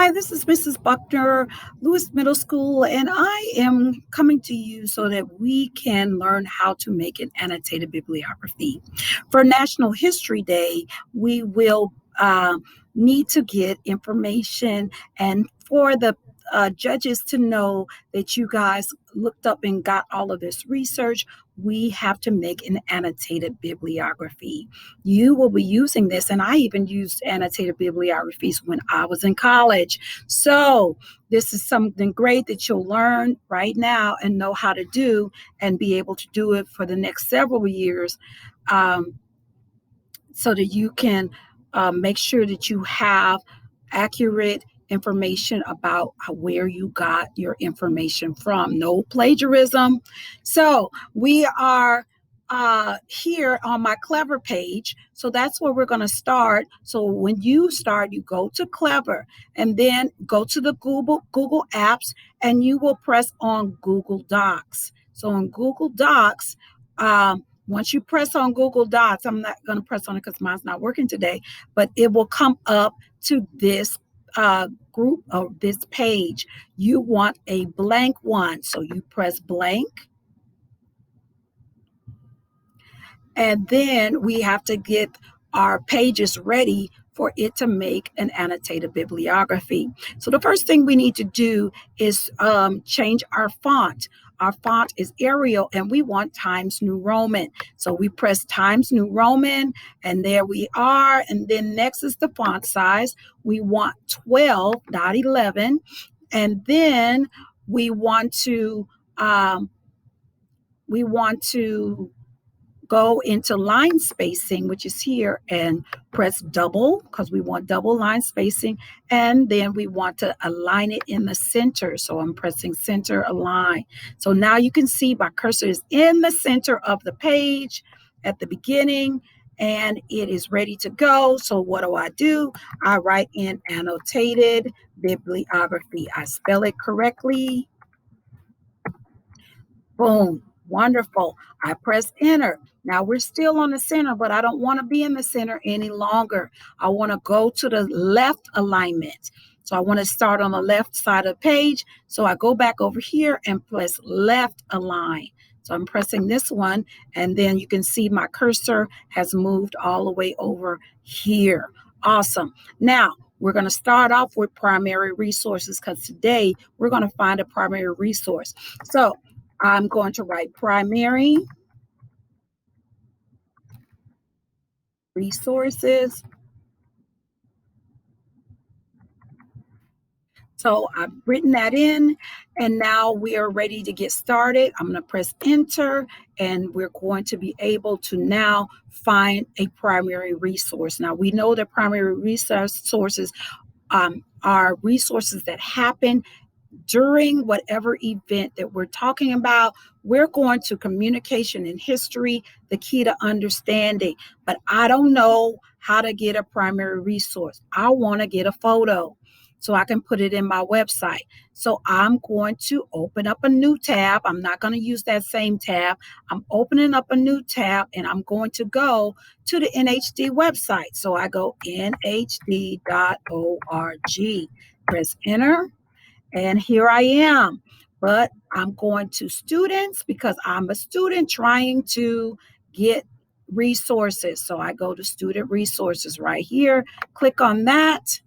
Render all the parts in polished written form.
Hi, this is Mrs. Buckner, Lewis Middle School, and I am coming to you so that we can learn how to make an annotated bibliography. For National History Day, we will need to get information, and for the judges to know that you guys looked up and got all of this research, we have to make an annotated bibliography. You will be using this, and I even used annotated bibliographies when I was in college. So this is something great that you'll learn right now and know how to do and be able to do it for the next several years, so that you can make sure that you have accurate information about where you got your information from. No plagiarism. So we are here on my Clever page. So that's where we're going to start. So when you start, you go to Clever and then go to the Google Apps, and you will press on Google Docs. So in Google Docs, once you press on Google Docs, I'm not going to press on it because mine's not working today, but it will come up to this group or this page. You want a blank one, so you press blank. And then we have to get our pages ready for it to make an annotated bibliography. So the first thing we need to do is change our font. Our font is Arial, and we want Times New Roman. So we press Times New Roman, and there we are. And then next is the font size. We want 12, not 11. And then we want to go into line spacing, which is here, and press double because we want double line spacing. And then we want to align it in the center. So I'm pressing center align. So now you can see my cursor is in the center of the page at the beginning, and it is ready to go. So what do? I write in annotated bibliography. I spell it correctly. Boom. Wonderful. I press enter. Now we're still on the center, but I don't want to be in the center any longer. I want to go to the left alignment. So I want to start on the left side of the page. So I go back over here and press left align. So I'm pressing this one, and then you can see my cursor has moved all the way over here. Awesome. Now we're going to start off with primary resources because today we're going to find a primary resource. So I'm going to write primary resources. So I've written that in, and now we are ready to get started. I'm going to press enter, and we're going to be able to now find a primary resource. Now we know that primary resources are resources that happen during whatever event that we're talking about. We're going to communication and history, the key to understanding. But I don't know how to get a primary resource. I want to get a photo so I can put it in my website. So I'm going to open up a new tab. I'm not going to use that same tab. I'm opening up a new tab, and I'm going to go to the NHD website. So I go nhd.org, press enter. And here I am, but I'm going to students because I'm a student trying to get resources. So I go to student resources right here, click on that.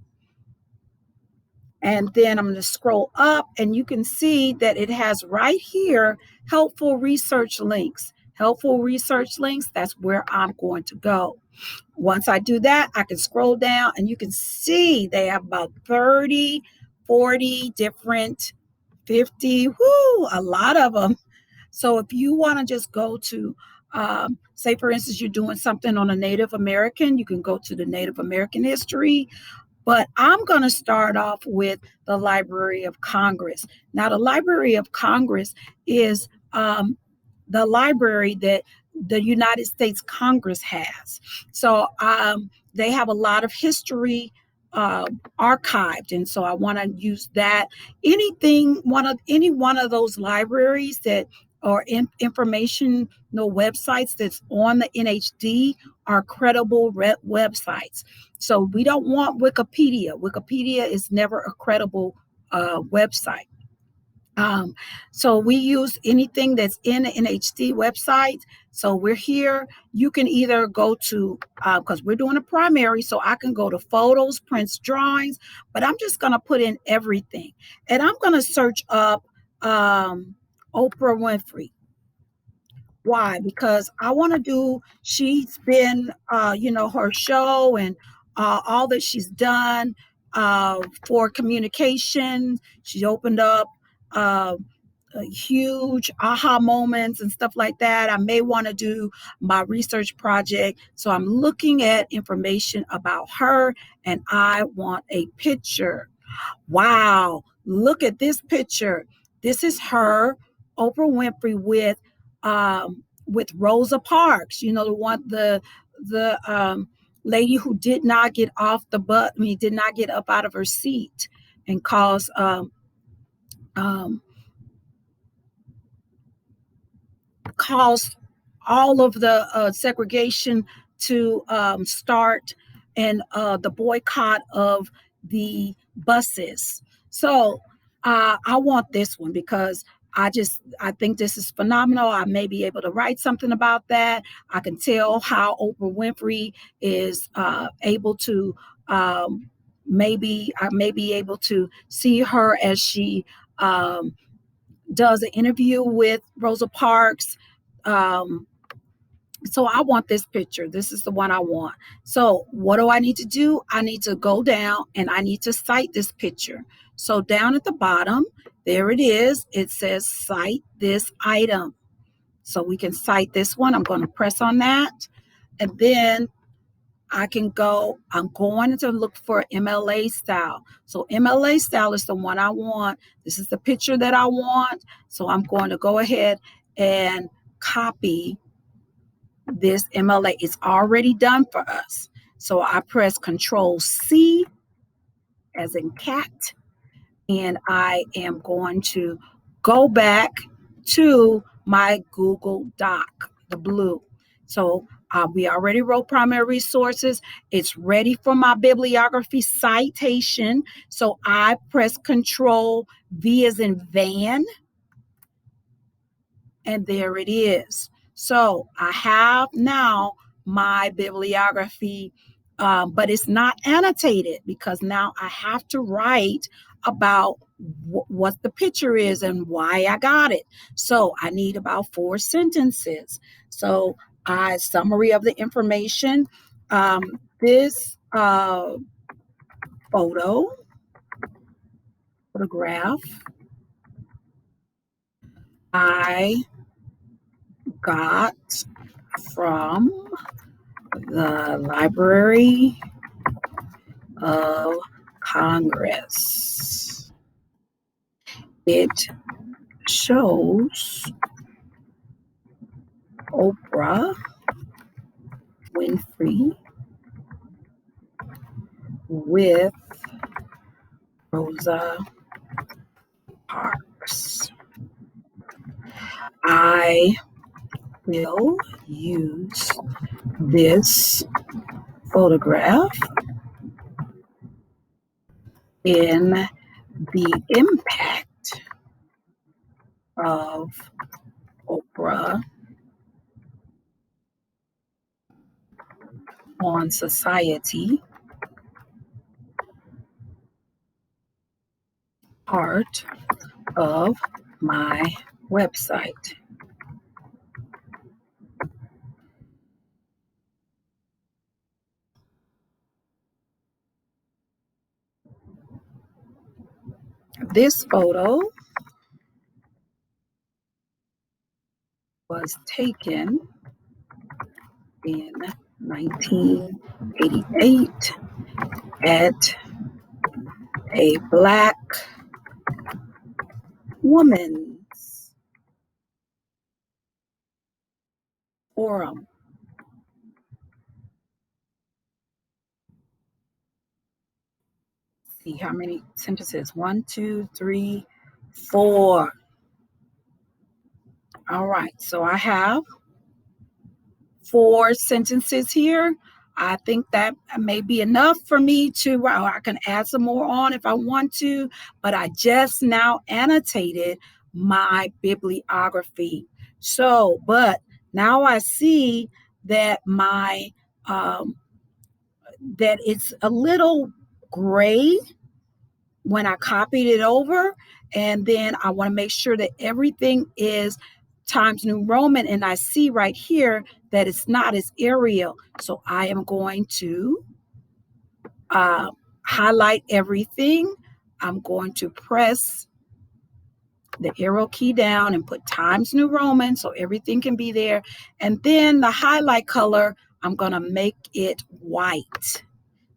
And then I'm going to scroll up, and you can see that it has right here, helpful research links. Helpful research links, that's where I'm going to go. Once I do that, I can scroll down, and you can see they have about 30, 40 different, 50, a lot of them. So if you want to just go to, say, for instance, you're doing something on a Native American, you can go to the Native American history. But I'm going to start off with the Library of Congress. Now, the Library of Congress is the library that the United States Congress has. So they have a lot of history archived, and so I want to use that. Any one of those libraries that or informational websites that's on the NHD are credible websites. So we don't want Wikipedia. Wikipedia is never a credible website. Um, so we use anything that's in the NHD website. So we're here. You can either go to, because we're doing a primary, so I can go to photos, prints, drawings, but I'm just going to put in everything. And I'm going to search up Oprah Winfrey. Why? Because I want to do, she's been, her show and all that she's done for communication. She opened up uh, huge aha moments and stuff like that. I may want to do my research project. So I'm looking at information about her and I want a picture. Wow, look at this picture. This is her, Oprah Winfrey, with Rosa Parks. You know, the lady who did not get off the bus. I mean, did not get up out of her seat and um, caused all of the segregation to start and the boycott of the buses. So I want this one because I think this is phenomenal. I may be able to write something about that. I can tell how Oprah Winfrey is able to maybe I may be able to see her as she does an interview with Rosa Parks. Um, so I want this picture. This is the one I want. So what do I need to do? I need to go down and I need to cite this picture. So down at the bottom, there it is. It says cite this item. So we can cite this one. I'm going to press on that. And then I'm going to look for MLA style. So MLA style is the one I want. This is the picture that I want. So I'm going to go ahead and copy this MLA. It's already done for us. So I press Control C as in cat, and I am going to go back to my Google Doc, the blue. So we already wrote primary resources. It's ready for my bibliography citation. So I press Control V as in van, and there it is. So I have now my bibliography, but it's not annotated because now I have to write about what the picture is and why I got it. So I need about 4 sentences. So summary of the information. This photograph I got from the Library of Congress. It shows Oprah Winfrey with Rosa Parks. I will use this photograph in the impact of Oprah on society part of my website. This photo was taken in 1988 at a Black woman's forum. See how many sentences? 1, 2, 3, 4. All right, so I have 4 sentences here. I think that may be enough for me to, well, I can add some more on if I want to, but I just now annotated my bibliography. So, but now I see that um, that it's a little gray when I copied it over. And then I want to make sure that everything is Times New Roman. And I see right here that it's not as Arial. So I am going to uh, highlight everything. I'm going to press the arrow key down and put Times New Roman so everything can be there. And then the highlight color, I'm going to make it white.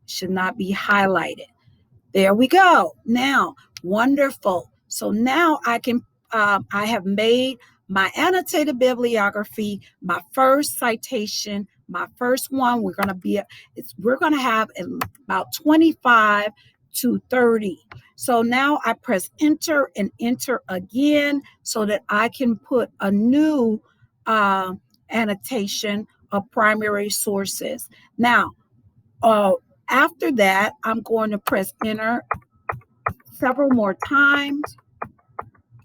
Should not be highlighted. There we go. Now, wonderful. So now I have made my annotated bibliography, my first citation, my first one. We're going to have about 25 to 30. So now I press enter and enter again so that I can put a new annotation of primary sources. Now, after that, I'm going to press enter several more times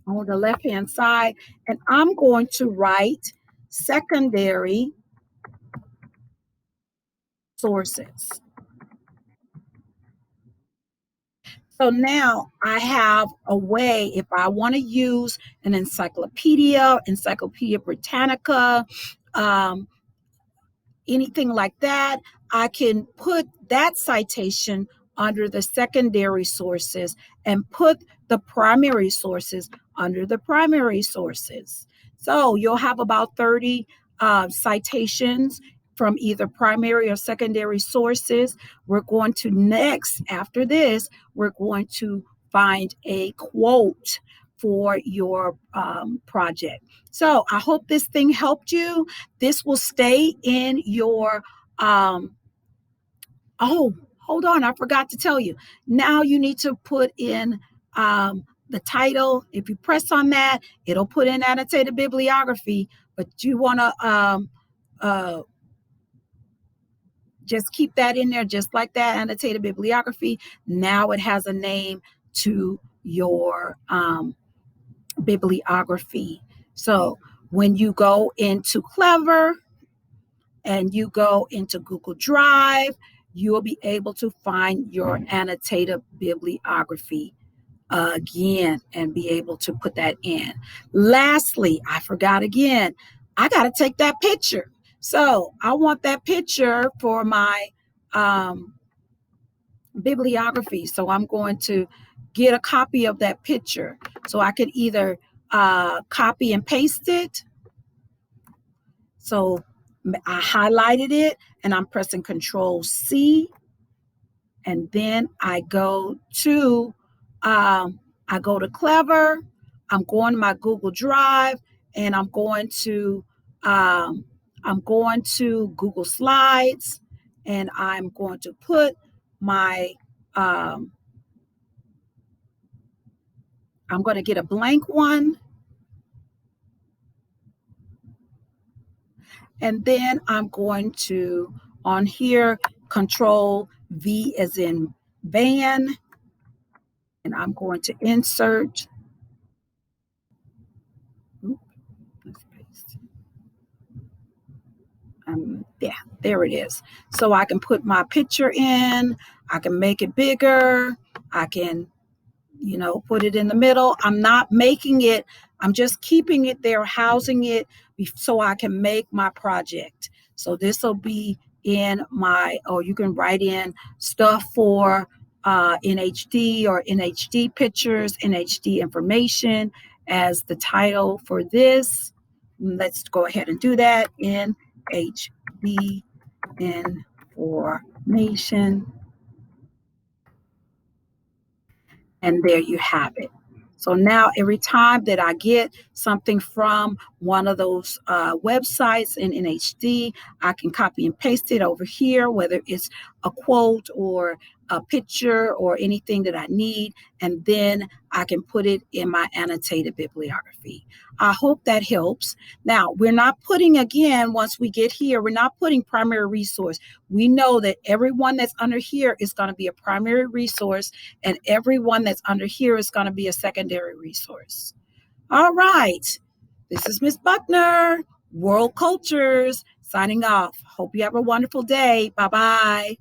on the left-hand side, and I'm going to write secondary sources. So now I have a way, if I want to use an Encyclopedia Britannica, um, anything like that, I can put that citation under the secondary sources and put the primary sources under the primary sources. So you'll have about 30 citations from either primary or secondary sources. We're going to next, after this, we're going to find a quote for your project. So I hope this thing helped you. This will stay in your, oh, hold on, I forgot to tell you. Now you need to put in the title. If you press on that, it'll put in annotated bibliography, but you want to uh, just keep that in there just like that, annotated bibliography. Now it has a name to your bibliography. So when you go into Clever and you go into Google Drive, you will be able to find your annotated bibliography again and be able to put that in. Lastly, I forgot again, I got to take that picture. So I want that picture for my bibliography. So I'm going to get a copy of that picture. So I could either copy and paste it. So I highlighted it and I'm pressing Control C. And then I go to Clever. I'm going to my Google Drive and I'm going to Google Slides and I'm going to put my I'm going to get a blank one. And then I'm going to, on here, Control V as in van. And I'm going to insert. Let's paste. Yeah, there it is. So I can put my picture in. I can make it bigger. I can put it in the middle. I'm not making it, I'm just keeping it there, housing it so I can make my project. So this will be in you can write in stuff for NHD or NHD pictures, NHD information as the title for this. Let's go ahead and do that. NHD information. And there you have it. So now every time that I get something from one of those websites in HD, I can copy and paste it over here, whether it's a quote or a picture or anything that I need, and then I can put it in my annotated bibliography. I hope that helps. Now, we're not putting, again, once we get here, we're not putting primary resource. We know that everyone that's under here is going to be a primary resource, and everyone that's under here is going to be a secondary resource. All right. This is Miss Buckner, World Cultures, signing off. Hope you have a wonderful day. Bye-bye.